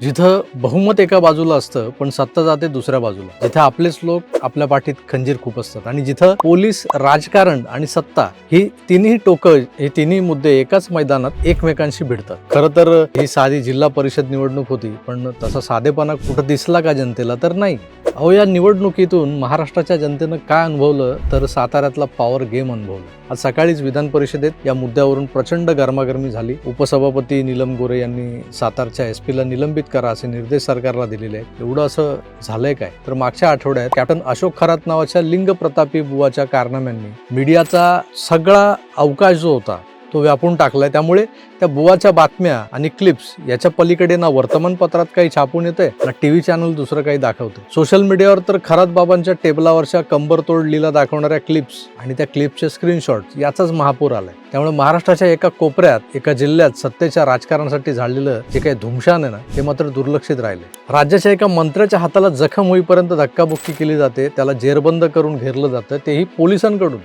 जिथं बहुमत एका बाजूला असतं पण सत्ता जाते दुसऱ्या बाजूला, जिथे आपलेच लोक आपल्या पाठीत खंजीर खूप असतात आणि जिथं पोलीस, राजकारण आणि सत्ता ही तिन्ही टोकं, हे तिन्ही मुद्दे एकाच मैदानात एकमेकांशी भिडतात. खरं तर ही साधी जिल्हा परिषद निवडणूक होती, पण तसा साधेपणा कुठं दिसला का जनतेला? तर नाही. अहो, या निवडणुकीतून महाराष्ट्राच्या जनतेनं काय अनुभवलं तर साताऱ्यातला पॉवर गेम अनुभवला. आज सकाळीच विधान परिषदेत या मुद्द्यावरून प्रचंड गरमागरमी झाली. उपसभापती नीलम गोरे यांनी सातारच्या एसपीला निलंबित करा असे निर्देश सरकारला दिलेले आहेत. एवढं असं झालंय काय? तर मागच्या आठवड्यात कॅप्टन अशोक खरात नावाच्या लिंग प्रतापी बुवाच्या कारनाम्यांनी मीडियाचा सगळा अवकाश जो होता तो व्यापून टाकलाय. त्यामुळे त्या बुवाच्या बातम्या आणि क्लिप्स याच्या पलीकडे ना वर्तमानपत्रात काही छापून येतंय, ना टीव्ही चॅनल दुसरं काही दाखवते. सोशल मीडियावर तर खरात बाबांच्या टेबलावरच्या कंबरतोड लीला दाखवणाऱ्या क्लिप्स आणि त्या क्लिप्सचे स्क्रीनशॉट याचाच महापूर आलाय. त्यामुळे महाराष्ट्राच्या एका कोपऱ्यात, एका जिल्ह्यात सत्तेच्या राजकारणासाठी झालेलं जे काही धुमशान आहे ना, ते मात्र दुर्लक्षित राहिले. राज्याच्या एका मंत्र्याच्या हाताला जखम होईपर्यंत धक्काबुक्की केली जाते, त्याला जेरबंद करून घेरलं जातं, तेही पोलिसांकडून.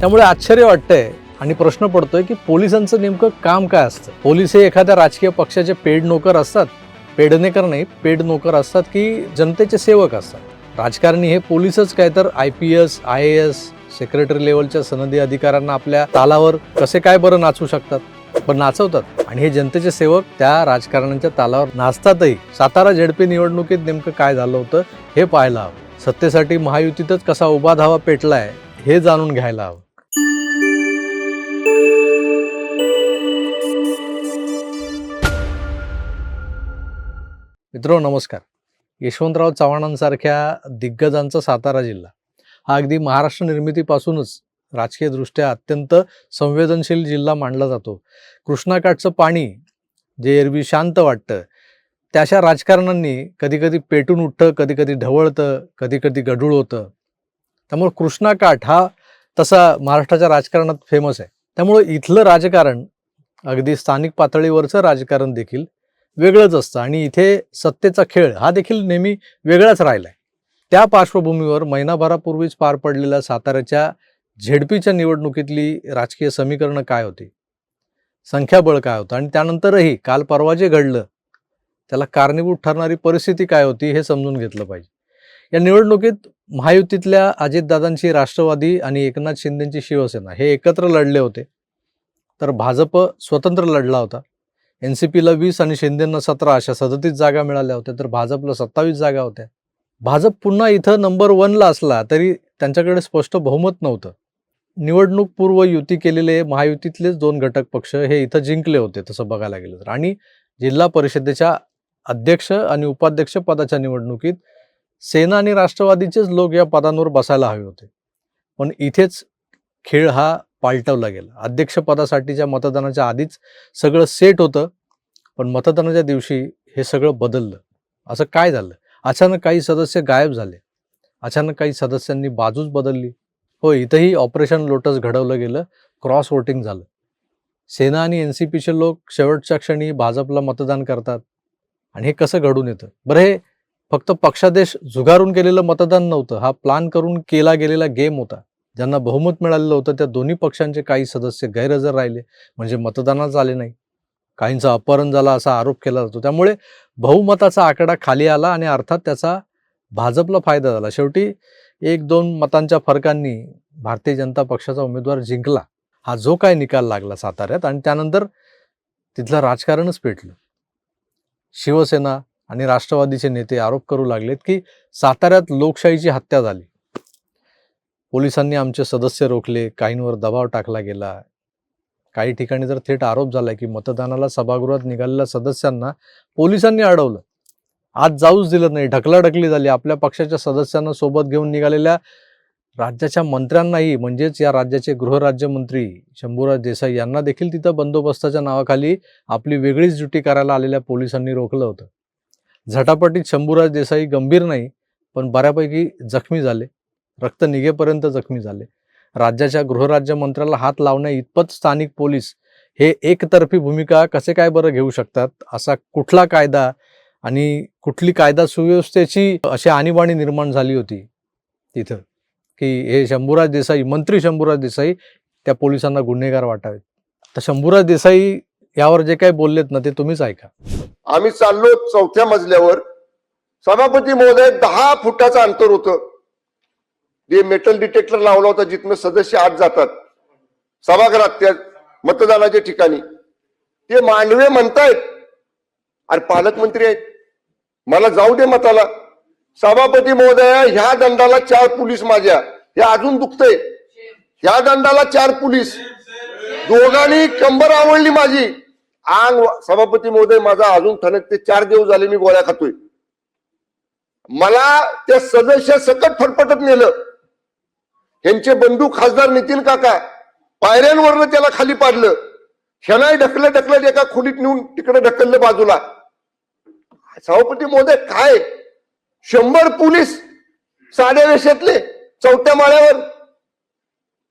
त्यामुळे आश्चर्य वाटतंय आणि प्रश्न पडतोय की पोलिसांचं नेमकं काम काय असतं? पोलीस हे एखाद्या राजकीय पक्षाचे पेड नोकर असतात, पेडणेकर नाही, पेड नोकर असतात की जनतेचे सेवक असतात? राजकारणी हे पोलीसच काय तर IPS, IAS, सेक्रेटरी लेवलच्या सनदी अधिकाऱ्यांना आपल्या तालावर कसे काय बरं नाचू शकतात? पण नाचवतात. आणि हे जनतेचे सेवक त्या राजकारण्यांच्या तालावर नाचतातही. सातारा झेडपी निवडणुकीत नेमकं काय झालं होतं हे पाहायला हवं. सत्तेसाठी महायुतीतच कसा उभा धावा पेटलाय हे जाणून घ्यायला हवं. मित्रांनो नमस्कार. यशवंतराव चव्हाणांसारख्या दिग्गजांचा सातारा जिल्हा हा अगदी महाराष्ट्र निर्मितीपासूनच राजकीयदृष्ट्या अत्यंत संवेदनशील जिल्हा मानला जातो. कृष्णाकाठचं पाणी जे एरवी शांत वाटतं, त्याच्या राजकारणांनी कधी कधी पेटून उठतं, कधी कधी ढवळतं, कधी कधी गढूळ होतं. त्यामुळे कृष्णाकाठ हा तसा महाराष्ट्राच्या राजकारणात फेमस आहे. त्यामुळे इथलं राजकारण, अगदी स्थानिक पातळीवरचं राजकारण देखील वेगळंच असतं आणि इथे सत्तेचा खेळ हा देखील नेहमी वेगळाच राहिलाय. त्या पार्श्वभूमीवर महिनाभरापूर्वीच पार पडलेल्या साताऱ्याच्या झेडपीच्या निवडणुकीतली राजकीय समीकरणं काय होती, संख्याबळ काय होतं आणि त्यानंतरही काल परवा जे घडलं त्याला कारणीभूत ठरणारी परिस्थिती काय होती हे समजून घेतलं पाहिजे. या निवडणुकीत महायुतीतल्या अजितदादांची राष्ट्रवादी आणि एकनाथ शिंदेची शिवसेना हे एकत्र लढले होते, तर भाजप स्वतंत्र लढला होता. NCPला 20 आणि शिंदेंना 17 अशा 37 जागा मिळाल्या होत्या, तर भाजपला 27 जागा होत्या. भाजप पुन्हा इथं नंबर 1ला असला तरी त्यांच्याकडे स्पष्ट बहुमत नव्हतं. निवडणूक पूर्व युती केलेले महायुतीतलेच 2 घटक पक्ष हे इथं जिंकले होते तसं बघायला गेलं तर. आणि जिल्हा परिषदेच्या अध्यक्ष आणि उपाध्यक्ष पदाच्या निवडणुकीत सेना आणि राष्ट्रवादीचेच लोक या पदांवर बसायला हवे होते. पण इथेच खेळ हा पालटवला गेला. अध्यक्षपदासाठीच्या मतदानाच्या आधीच सगळं सेट होतं, पण मतदानाच्या दिवशी हे सगळं बदललं. असं काय झालं? अचानक काही सदस्य गायब झाले, अचानक काही सदस्यांनी बाजूच बदलली. हो, इथंही ऑपरेशन लोटस घडवलं गेलं, क्रॉस वोटिंग झालं. सेना आणि NCPचे लोक शेवटच्या क्षणी भाजपला मतदान करतात. आणि हे कसं घडून येतं? बरं, हे फक्त पक्षादेश झुगारून केलेलं मतदान नव्हतं, हा प्लान करून केला गेलेला गेम होता. ज्यांना बहुमत मिळालेलं होतं त्या दोन्ही पक्षांचे काही सदस्य गैरहजर राहिले, म्हणजे मतदानात आले नाही. काहींचं अपहरण झालं असा आरोप केला जातो. त्यामुळे बहुमताचा आकडा खाली आला आणि अर्थात त्याचा भाजपला फायदा झाला. शेवटी 1-2 मतांच्या फरकांनी भारतीय जनता पक्षाचा उमेदवार जिंकला. हा जो काय निकाल लागला साताऱ्यात, आणि त्यानंतर तिथलं राजकारणच पेटलं. शिवसेना आणि राष्ट्रवादीचे नेते आरोप करू लागलेत की साताऱ्यात लोकशाहीची हत्या झाली. पोलिसांनी आमचे सदस्य रोखले, काहींवर दबाव टाकला गेला. काही ठिकाणी तर थेट आरोप झालाय की मतदानाला सभागृहात निघालेल्या सदस्यांना पोलिसांनी अडवलं, आत जाऊच दिलं नाही, ढकलाढकली झाली. आपल्या पक्षाच्या सदस्यांना सोबत घेऊन निघालेल्या राज्याच्या मंत्र्यांनाही, म्हणजेच या राज्याचे गृहराज्यमंत्री शंभूराज देसाई यांना देखील तिथं बंदोबस्ताच्या नावाखाली आपली वेगळीच ड्युटी करायला आलेल्या पोलिसांनी रोखलं होतं. झटापटीत शंभूराज देसाई गंभीर नाही पण बऱ्यापैकी जखमी झाले, रक्त निघेपर्यंत जखमी झाले. राज्याच्या गृहराज्यमंत्र्याला हात लावण्या इतपत स्थानिक पोलीस हे एकतर्फी भूमिका कसे काय बरं घेऊ शकतात? असा कुठला कायदा आणि कुठली कायदा सुव्यवस्थेची अशी आणीबाणी निर्माण झाली होती तिथं की हे शंभूराज देसाई, मंत्री शंभूराज देसाई त्या पोलिसांना गुन्हेगार वाटावेत? तर शंभूराज देसाई यावर जे काही बोललेत ना ते तुम्हीच ऐका. आम्ही चाललो 4थ्या मजल्यावर. सभापती महोदय 10 फुटाचं अंतर होतं. जे मेटल डिटेक्टर लावला होता जिथनं सदस्य आत जातात सभागृहात त्या मतदानाच्या ठिकाणी, ते मांडवे म्हणतायत अरे पालकमंत्री आहेत, मला जाऊ दे मताला. सभापती महोदया, ह्या दंडाला 4 पोलीस माझ्या, हे अजून दुखतंय. ह्या दंडाला 4 पोलीस, दोघांनी कंबर आवडली माझी. अंग सभापती महोदय माझा अजून ठणकते. 4 दिवस झाले मी गोळ्या खातोय. मला त्या सदस्य सकट फटफटत नेलं. यांचे बंधू खासदार नितीन काका पायऱ्यांवरनं त्याला खाली पाडलं. ह्यानाही ढकलत एका खोलीत नेऊन तिकडे ढकललं बाजूला. सभापती महोदय काय 100 पोलीस साध्या वेशातले 4थ्या माळ्यावर,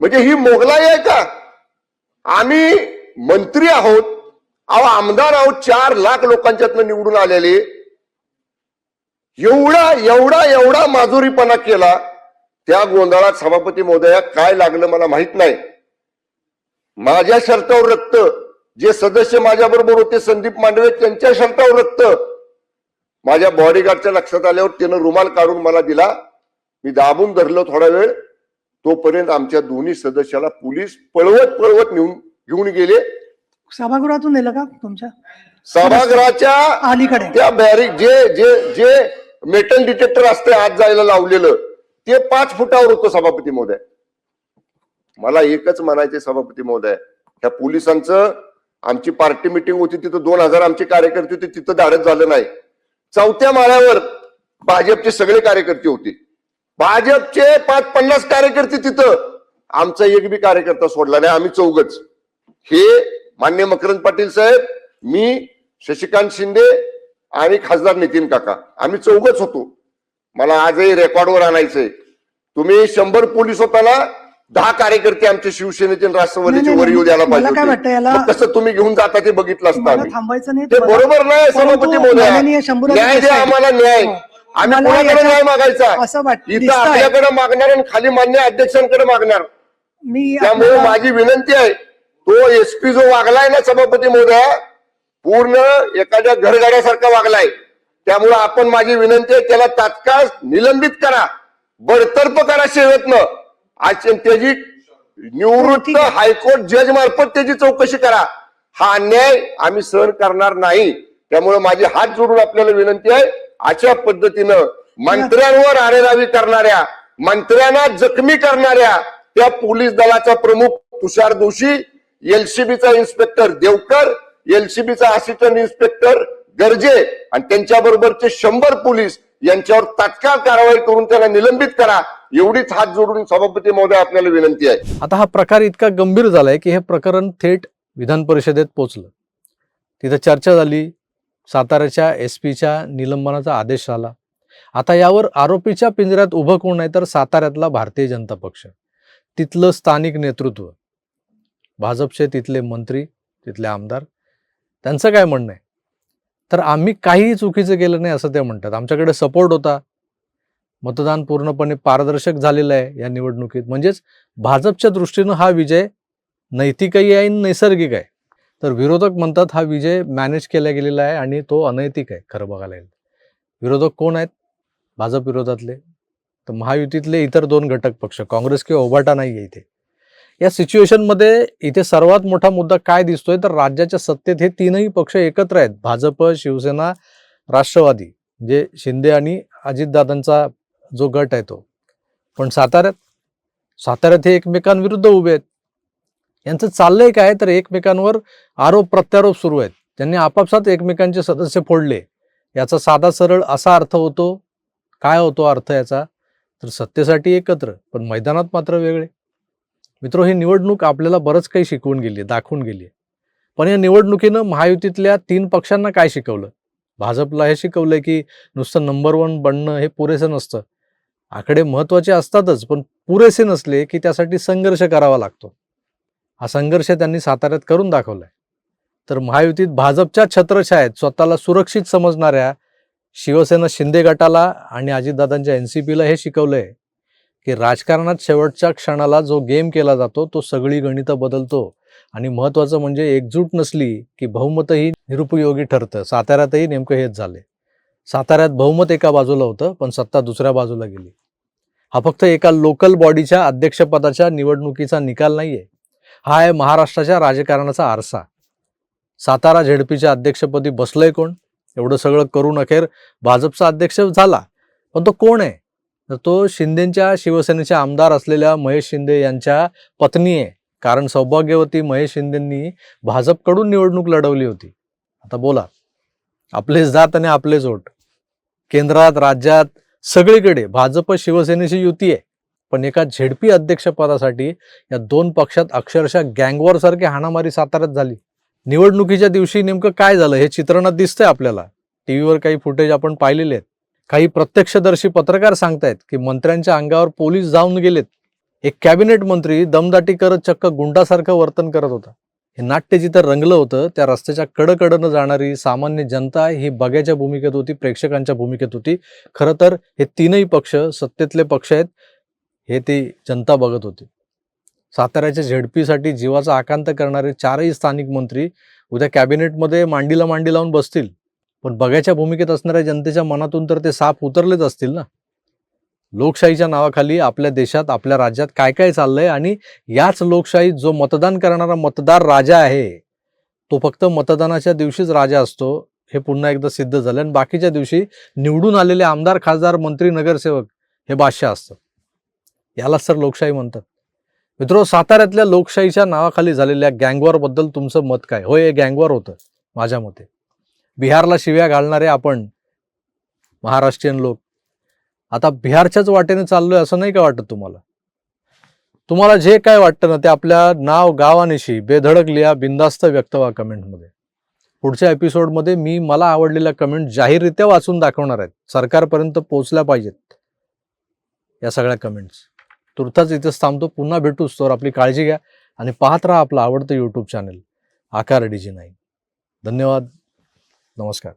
म्हणजे ही मोगलाई आहे का? आम्ही मंत्री आहोत, अहो आमदार आहोत, 4 लाख लोकांच्यातनं निवडून आलेले. एवढा माजुरीपणा केला. त्या गोंधळात सभापती महोदया काय लागलं मला माहित नाही. माझ्या शर्टावर रक्त, जे सदस्य माझ्या बरोबर होते संदीप मांडवे त्यांच्या शर्टावर रक्त. माझ्या बॉडीगार्डच्या लक्षात आल्यावर त्यानं रुमाल काढून मला दिला. मी दाबून धरलो थोडा वेळ. तोपर्यंत आमच्या दोन्ही सदस्याला पोलीस पळवत घेऊन गेले. सभागृहातून नेलं का तुमच्या? सभागृहाच्या अलीकडे त्या बॅरिक जे मेटल डिटेक्टर असते आत जायला लावलेलं ते 5 फुटावर होतं सभापती महोदय. मला एकच म्हणायचे सभापती महोदय, त्या पोलिसांचं, आमची पार्टी मिटिंग होती तिथं 2000 आमचे कार्यकर्ते होते, तिथं धाडस झालं नाही. 4थ्या माळ्यावर भाजपचे सगळे कार्यकर्ते होते. भाजपचे 50 कार्यकर्ते तिथं, आमचा एक बी कार्यकर्ता सोडला नाही. आम्ही 4घच, हे माननीय मकरंद पाटील साहेब, मी, शशिकांत शिंदे आणि खासदार नितीन काका, आम्ही 4घच होतो. मला आजही रेकॉर्डवर आणायचंय. तुम्ही 100 पोलीस होताना 10 कार्यकर्ते आमचे शिवसेनेचे राष्ट्रवादीचे वर येऊ द्यायला पाहिजे. कसं तुम्ही घेऊन जाता ते बघितलं असतं. थांबायचं नाही ते बरोबर नाही सभापती महोदय. न्याय द्या आम्हाला, न्याय. आम्ही कोणाकडे न्याय मागायचा? इथं आपल्याकडे मागणार आणि खाली मान्य अध्यक्षांकडे मागणार. त्यामुळे माझी विनंती आहे, तो एसपी जो वागलाय ना सभापती महोदय, पूर्ण एखाद्या घरगाड्यासारखा वागलाय. त्यामुळे आपण, माझी विनंती आहे, त्याला तात्काळ निलंबित करा, बडतर्फ करा सेवेतनं. आज त्याची निवृत्त हायकोर्ट जज मार्फत त्याची चौकशी करा. हा अन्याय आम्ही सहन करणार नाही. त्यामुळे माझे हात जोडून आपल्याला विनंती आहे, अशा पद्धतीनं मंत्र्यांवर आरेरावी करणाऱ्या, मंत्र्यांना जखमी करणाऱ्या त्या पोलीस दलाचा प्रमुख तुषार दोशी, एलसीबीचा इन्स्पेक्टर देवकर, एलसीबीचा असिस्टंट इन्स्पेक्टर गर्जे आणि त्यांच्या बरोबरचे 100 पोलीस यांच्यावर तात्काळ कारवाई करून त्याला निलंबित करा, एवढीच हात जोडून सभापती महोदय आपल्याला विनंती आहे. आता हा प्रकार इतका गंभीर झालाय की हे प्रकरण थेट विधान परिषदेत पोहोचलं. तिथं चर्चा झाली. साताऱ्याच्या एसपीच्या निलंबनाचा आदेश आला. आता यावर आरोपीच्या पिंजऱ्यात उभं कोण आहे तर साताऱ्यातला भारतीय जनता पक्ष, तिथलं स्थानिक नेतृत्व, भाजपचे तिथले मंत्री, तिथले आमदार. त्यांचं काय म्हणणं आहे तर आम्ही काहीही चुकीचं केलं नाही असं ते म्हणतात. आमच्याकडे सपोर्ट होता, मतदान पूर्णपणे पारदर्शक झालेलं आहे या निवडणुकीत. म्हणजेच भाजपच्या दृष्टीनं हा विजय नैतिकही आहे, नैसर्गिक आहे. तर विरोधक म्हणतात हा विजय मॅनेज केला गेलेला आहे आणि तो अनैतिक आहे. खरं बघायला गेलं विरोधक कोण आहेत? भाजप विरोधातले. तर महायुतीतले इतर 2 घटक पक्ष, काँग्रेस किंवा उभाटा नाही आहे इथे. या सिच्युएशनमध्ये इथे सर्वात मोठा मुद्दा काय दिसतोय तर राज्याच्या सत्तेत हे 3ही पक्ष एकत्र आहेत. भाजप, शिवसेना, राष्ट्रवादी, जे शिंदे आणि अजितदादांचा जो गट आहे तो. पण साताऱ्यात हे एकमेकांविरुद्ध उभे आहेत. यांचं चाललंय काय तर एकमेकांवर आरोप प्रत्यारोप सुरू आहेत. त्यांनी आपापसात एकमेकांचे सदस्य फोडले. याचा साधा सरळ असा अर्थ होतो. काय होतो अर्थ याचा तर सत्तेसाठी एकत्र पण मैदानात मात्र वेगळे. मित्रो, ही निवडणूक आपल्याला बरंच काही शिकवून गेली, दाखवून गेली. पण या निवडणुकीनं महायुतीतल्या 3 पक्षांना काय शिकवलं? भाजपला हे शिकवलंय की नुसतं नंबर 1 बनणं हे पुरेसं नसतं. आकडे महत्वाचे असतातच पण पुरेसे नसले की त्यासाठी संघर्ष करावा लागतो. हा संघर्ष त्यांनी साताऱ्यात करून दाखवलाय. तर महायुतीत भाजपच्या छत्रछायेत स्वतःला सुरक्षित समजणाऱ्या शिवसेना शिंदे गटाला आणि अजितदादांच्या एनसीपीला हे शिकवलंय की राजकारणात शेवटच्या क्षणाला जो गेम केला जातो तो सगळी गणितं बदलतो आणि महत्त्वाचं म्हणजे एकजूट नसली की बहुमतही निरुपयोगी ठरतं. साताऱ्यातही नेमकं हेच झाले. साताऱ्यात बहुमत एका बाजूला होतं, पण सत्ता दुसऱ्या बाजूला गेली. हा फक्त एका लोकल बॉडीच्या अध्यक्षपदाच्या निवडणुकीचा निकाल नाहीये. हा आहे महाराष्ट्राच्या राजकारणाचा आरसा. सातारा झेडपीच्या अध्यक्षपदी बसलंय कोण? एवढं सगळं करून अखेर भाजपचा अध्यक्ष झाला. पण तो कोण आहे? तर तो शिंदेच्या शिवसेनेचे आमदार असलेल्या महेश शिंदे यांच्या पत्नी आहे. कारण सौभाग्यवती महेश शिंदेंनी भाजपकडून निवडणूक लढवली होती. आता बोला, आपलेच जात आणि आपलेच वोट. केंद्रात, राज्यात सगळीकडे भाजप शिवसेनेची युती आहे. पण एका झेडपी अध्यक्षपदासाठी या दोन पक्षात अक्षरशः गँगवॉर सारखी हाणामारी साताऱ्यात झाली. निवडणुकीच्या दिवशी नेमकं काय झालं हे चित्रणात दिसतंय आपल्याला. टीव्हीवर काही फुटेज आपण पाहिलेले आहेत. काही प्रत्यक्षदर्शी पत्रकार सांगतायत की मंत्र्यांच्या अंगावर पोलीस जाऊन गेलेत. एक कॅबिनेट मंत्री दमदाटी करत चक्क गुंडासारखं वर्तन करत होता. हे नाट्य जिथं रंगलं होतं त्या रस्त्याच्या कडकडनं जाणारी सामान्य जनता ही बघ्याच्या भूमिकेत होती, प्रेक्षकांच्या भूमिकेत होती. खरं तर हे तीनही पक्ष सत्तेतले पक्ष आहेत, हे ती जनता बघत होती. साताऱ्याच्या झेडपीसाठी जीवाचा आकांत करणारे चारही स्थानिक मंत्री उद्या कॅबिनेटमध्ये मांडीला मांडी लावून बसतील. पण बघ्याच्या भूमिकेत असणाऱ्या जनतेच्या मनातून तर ते साप उतरलेच असतील ना. लोकशाहीच्या नावाखाली आपल्या देशात, आपल्या राज्यात काय काय चाललंय आणि याच लोकशाहीत जो मतदान करणारा मतदार राजा आहे तो फक्त मतदानाच्या दिवशीच राजा असतो हे पुन्हा एकदा सिद्ध झालं. आणि बाकीच्या दिवशी निवडून आलेले आमदार, खासदार, मंत्री, नगरसेवक हे बादशाह असतात. यालाच तर लोकशाही म्हणतात. मित्रो, साताऱ्यातल्या लोकशाहीच्या नावाखाली झालेल्या गँगवॉर बद्दल तुमचं मत काय? होय, हे गँगवॉर होतं माझ्या मते. बिहारला शिव्या घालणारे आपण महाराष्ट्रीयन लोक आता बिहारच्याच वाटेने चाललोय असं नाही का वाटत तुम्हाला? तुम्हाला जे काय वाटतं ना ते आपल्या नाव गावानिशी बेधडक लिहा, बिंदास्त व्यक्त व्हा कमेंटमध्ये. पुढच्या एपिसोडमध्ये मी मला आवडलेल्या कमेंट जाहीररित्या वाचून दाखवणार आहेत. सरकारपर्यंत पोहोचल्या पाहिजेत या सगळ्या कमेंट्स. तुर्ताच इथेच थांबतो. पुन्हा भेटूच. तर आपली काळजी घ्या आणि पाहत राहा आपलं आवडतं यूट्यूब चॅनल आकार DG9. धन्यवाद. नमस्कार.